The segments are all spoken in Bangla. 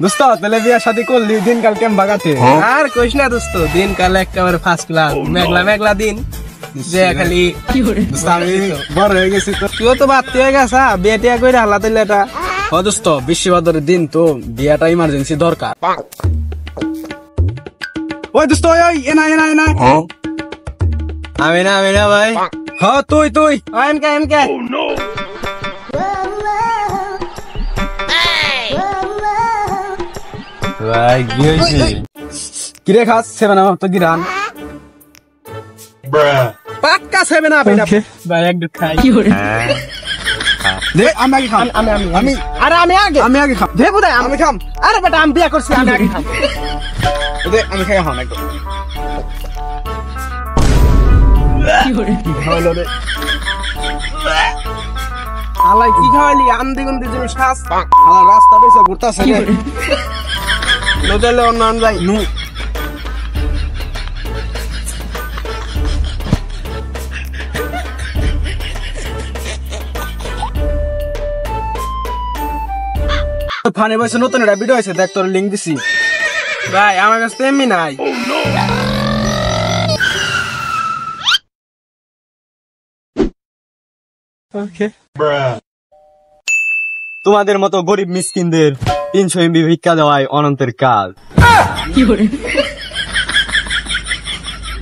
দোস্ত তাহলে বিয়া শাদী করলি দিনকাল কেমন বাগাতে? আর কইস না দোস্ত, দিনকাল একেবারে ফার্স্ট ক্লাস, মেঘলা মেঘলা দিন যে খালি আমি বড় হয়ে গেছি তো। তুইও তো বাড়তি হয়ে গেছ, বিয়ে টিয়া করে হালা দিলে এটা। ও দোস্ত বিশ্ববাদরের দিন তো, বিয়াটা ইমার্জেন্সি দরকার। ওই দোস্ত ওই এনা এনা এনা। আমি না ভাই। হ্যাঁ তুই এমকে ভাই কি হইছে? কিরে খাস সেভেন আপ তো গিরান পাক্কা সেবে না পেনা ভাই, এক দুধ খাই দে। আমি আগে খাম। আমি আরে আমি আগে খাম। দে বুদাই আমি খাম। আরে বেটা আমি বিয়া করছি, আমি আগে খাম। দে আমি খাই খাম একদম। কি খাওয়ালো রে? আলাই কি খাওয়ালি? আন্দি গুন্দি জিনিস খাস? আমার রাস্তা বেসে ঘুরতাছে রে। লোদেলে অন্য যাই নু। ফানি বয়সে নতুন একটা ভিডিও আছে, দেখ তোর লিঙ্ক দিছি। ভাই আমার কাছে এমনি নাই। তোমাদের মতো গরিব মিসকিনদের 300 MB ভিক্ষা দেওয়ায় অনন্তের কাজ।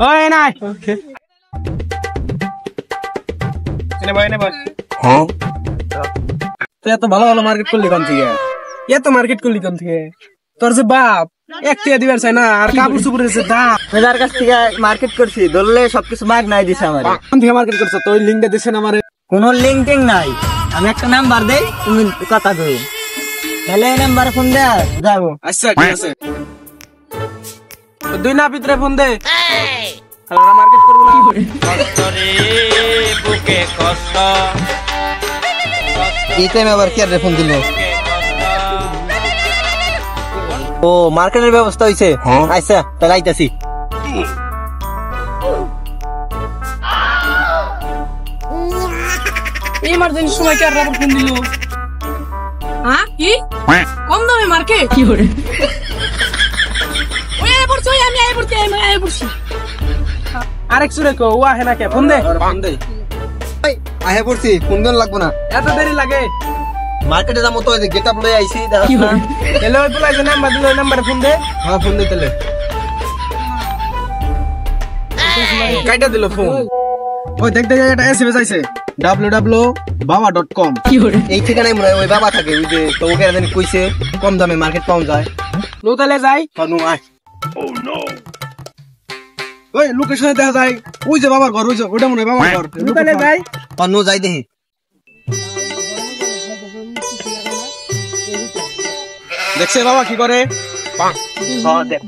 ওই নাই তুই এত ভালো ভালো মার্কেট করলি কোন থেকে? এত মার্কেট করলি কোন থেকে? তোর যে বাপ একটা দিবার চাই না, আর কাপড় চুপড়ের যে দাম। যার কাছ থেকে মার্কেট করছি, ধরলে সবকিছু মাগ নাই দিছে আমার। কোন থেকে মার্কেট করছো? তো ওই লিঙ্কটা দিছেন আমারে। কোন লিঙ্কিং নাই, আমি একটা নাম্বার দেই, তুমি কথা কই, তাহলে এই নাম্বারে ফোন দেয়া যাবো। আচ্ছা ঠিক আছে। দুই না ভিতরে ফোন দে, আমরা মার্কেট করবো না। এই টাইমে আবার কি আর ফোন দিল? ও মার্কেটের ব্যবস্থা হইছে। আচ্ছা তাহলে আইতাছি। ইমার্জেন্সি সময় কি আর ফোন দিল? হ্যাঁ কি কম দামে মার্কেট? কি করে ওই আয় পড়ছি, আমি আয় পড়ছি। আরেক সুরে কো ও আহে না কে? ফোন দে। আহে পড়ছি, ফোন দেন লাগবো না। এত দেরি লাগে? মার্কেটে যাবো তো, গেট আপ লয়ে আইছি। তাহলে ওই পোলা যে নাম্বার দিল, ওই নাম্বারে ফোন দে। হ্যাঁ ফোন দে তাহলে। কাইটা দিল ফোন। ওই দেখ এটা এসএমএস আইছে, www.baba.com। এই ঠিকানায় মনে হয় ওই বাবা থাকে, ওই যে তো ওকে জানি কইছে কম দামে মার্কেট পাওয়া যায়। নো তাহলে যাই। কানু আয়। ওই লোকেশনে দেখা যায় ওই যে বাবার ঘর, ওই যে ওটা মনে হয় বাবার ঘর। নো তাহলে যাই। নো যাই দেখি। দেখছে বাবা কি করে? দেখ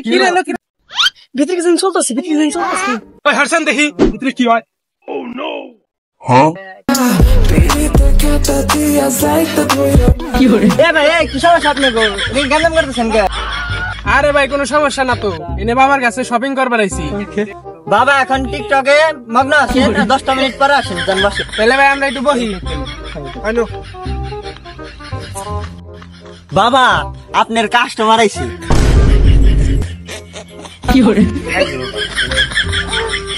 কি রে লোক ভিতরে কি চলতেছে? ওই হারসান দেখি ভিতরে কি হয়। আরে ভাই কোনো সমস্যা না তো, এনে বাবার কাছে শপিং করবার আইছি। বাবা এখন টিকটকে মগ্ন আছে, 10টা মিনিট পরে আসেন জানবাসে। তাহলে ভাই আমরা একটু বহি। বাবা আপনার কাস্টমার আইছে।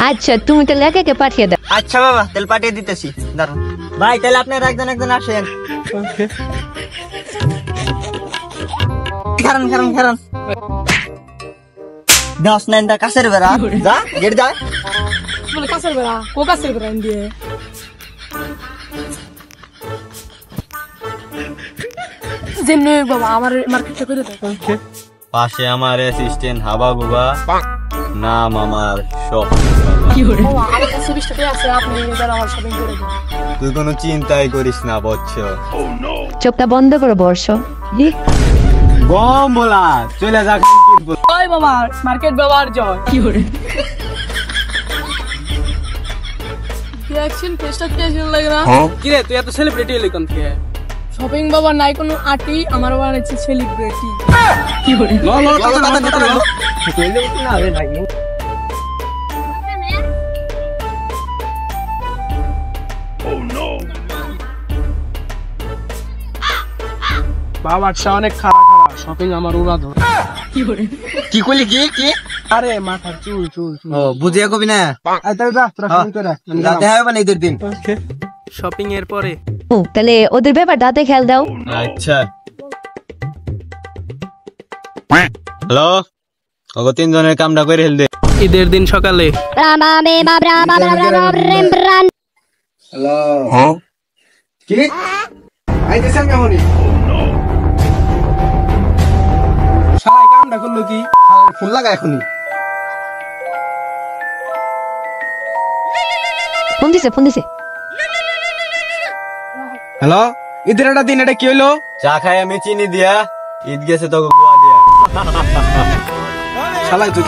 আচ্ছা তুমি তাহলে একে পাঠিয়ে দাও। আচ্ছা বাবা তাহলে পাঠিয়ে দিতেছি, দাঁড়ান ভাই। তাহলে আপনারা একজন আসেন। খারান 10 9টা কাছের বেড়া যা গেট যায় বলে কাছের বেড়া, ও কাছের বেড়া দিয়ে যেমনি বাবা আমার মার্কেটটা করে দেয়। পাশে আমার অ্যাসিস্ট্যান্ট হাবা গুবা, নাম আমার শপ। আমার কাছে 20 টাকা আছে, আপনি আমার শপিং করে দেন। তুই কোনো চিন্তাই করিস না বচ্চ। চোখটা বন্ধ করো বর্ষ। গম বলা চলে যাক। ওই বাবা মার্কেট ব্যবহার জয়। দেখছেন পেজটা কেমন লাগে না? কি রে তুই এত সেলিব্রিটি হলি কোন থেকে? শপিং বাবা নাই কোনো আটি, আমার বাবা আছে সেলিব্রিটি। বাবারটা অনেক খারাপ খারাপ শপিং আমার উড়া ধর কি করলি কি আরে মাথার চুল চুল চুল ও বুঝিয়া কবি না আই তাই যা তোরা শুরু করে দেখা হবে না ঈদের দিন শপিং এর পরে ও তাহলে ওদের ব্যাপারটাতে খেয়াল দাও। আচ্ছা হ্যালো ওগো তিনজনের কামটা করে হেল দে। ঈদের দিন সকালে হ্যালো কি আইতেছেন কেমনই সবাই কামটা করলো কি ফুল লাগা এখনই ফোন দিছে হ্যালো ঈদের একটা দিন এটা কি হইলো চা খাই আমি চিনি দিয়া ঈদ গেছে তো গোয়া দিয়া শালাই তুই